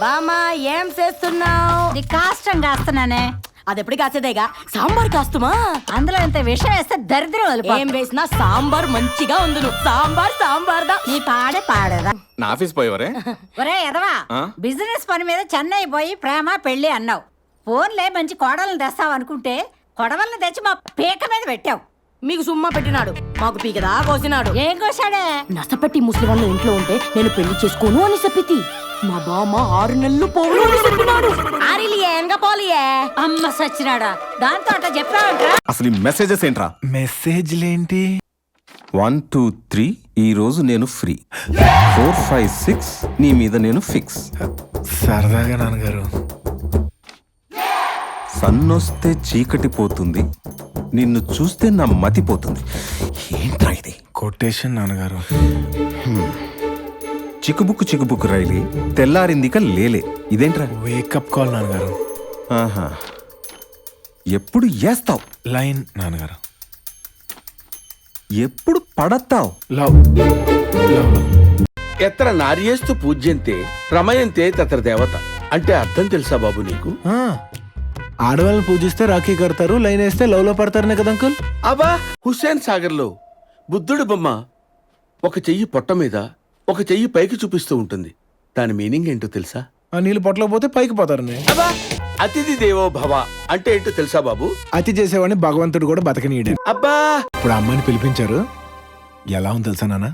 బామా ఏం చేస్తున్నావు? నీ కాష్టం కాస్తున్నానే. అది ఎప్పుడు కాసేదేగా, సాంబార్ కాస్తుమా? అందులో ఇంత విషం వేస్తే దరిద్రం. ఏం వేసినా సాంబార్ మంచిగా ఉంది. సాంబార్ సాంబార్ దా. నీ పాడేదా నా ఆఫీస్ పోయేవరే? ఒరే ఎదవా, బిజినెస్ పని మీద చెన్నై పోయి ప్రేమ పెళ్లి అన్నావు. ఫోన్లే మంచి కోడలను తెస్తావు అనుకుంటే కొడవల్ని తెచ్చి మా పీక మీద పెట్టావు. మీకు సుమ్మా పెట్టినాడు, మాకు పీకదా కోసినాడు. ఏం కోసాడే? నసపెట్టి ముసలివాళ్ళు ఇంట్లో ఉంటే నేను పెళ్లి చేసుకోను అని చెప్పితి. మా బామ్మ 6 నెలలు పోను అని చెప్పినాడు. అమ్మ సచ్చినాడా, దాంతో అట్లా చెప్పావంటరా? అసలు ఈ మెసేజెస్ ఏంట్రా? మెసేజ్లేంటి? 1 2 3 ఈ రోజు నేను ఫ్రీ. 4 5 6 నీ మీద నేను ఫిక్స్. సరదాగా నాన్నగారు. సన్నొస్తే చీకటి పోతుంది, నిన్ను చూస్తే నా మతి పోతుంది. ఏంట్రా ఇది? కొటేషన్ నాన్నగారు. చిక్కుబుక్కు చిక్కుబుక్కు రైలే తెల్లారిందిక లేలే. ఇదేంట్రా? వేకప్ కాల్ నాన్నగారు. ఆహా, ఎప్పుడు వేస్తావు లైన్ నాన్నగారు. ఎప్పుడు పడతావు లవ్ లవ్. ఎత్ర నార్యేస్తు పూజ్యంతే రమయంతే తత్ర దేవత అంటే అర్థం తెలుసా బాబు నీకు? ఆడవాళ్ళని పూజిస్తే రాఖీ కడతారు, లైన్ వేస్తే లవ్ లో పడతారనే కదా అంకుల్. అబ్బా, హుస్సేన్ సాగర్ లో బుద్ధుడి బొమ్మ ఒక చెయ్యి పొట్ట మీద ఒక చెయ్యి పైకి చూపిస్తూ ఉంటుంది. దాని మీనింగ్ ఏంటో తెలుసా? ఆ నీళ్ళు పొట్టలో పోతే పైకి పోతారని. అబ్బా, అతిథి దేవో భవ అంటే ఏంటో తెలుసా బాబు? అతి చేసేవాడిని భగవంతుడు కూడా బతకనీయడు. అబ్బా, ఇప్పుడు అమ్మాయిని పిలిపించారు, ఎలా ఉంది తెలుసా నాన్న?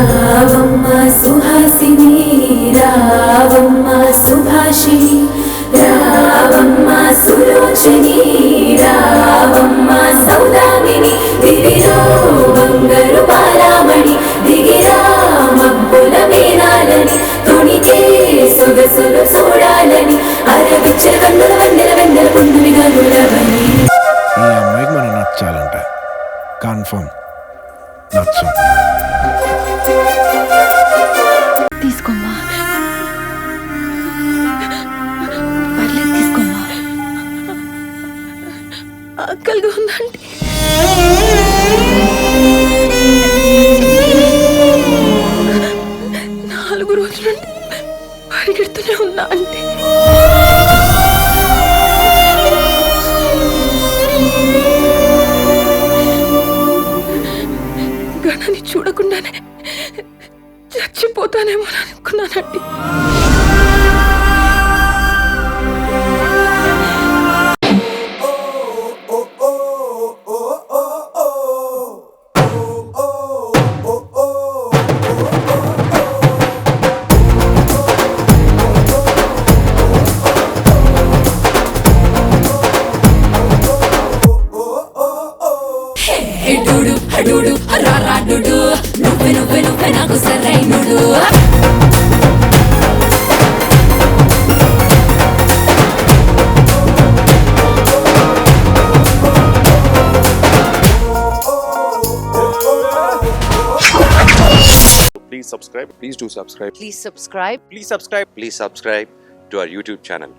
రావమ్మ సుహాసిని, రావమ్మ సుభాషిణి, రావమ్మ సులోచని, రావమ్మ సౌదామిని, దివిలో బంగారు బాలామణి, దిగిరా మబ్బుల మీనాలని, తొణితే సొగసులు చూడాలని, అరవిచ్చ కన్నుల వెన్నెల వెన్నెల పుండునిగా నురవని. ఈ అమ్మాయికి మనం నచ్చాలంట, కన్ఫర్మ్ నచ్చం. తీసుకోమ్మా, పర్లేదు తీసుకోమ్మా. ఆకలిగా ఉందండి. 4 రోజుల నుండి పరిగెడుతూనే ఉన్నా అంటే. గణని చూడకుండానే చచ్చిపోతానేమో అనుకున్నానండి. నువ్వే నాకు సరైనడు. Please subscribe. Please do subscribe. Please subscribe. Please subscribe. Please subscribe to our YouTube channel.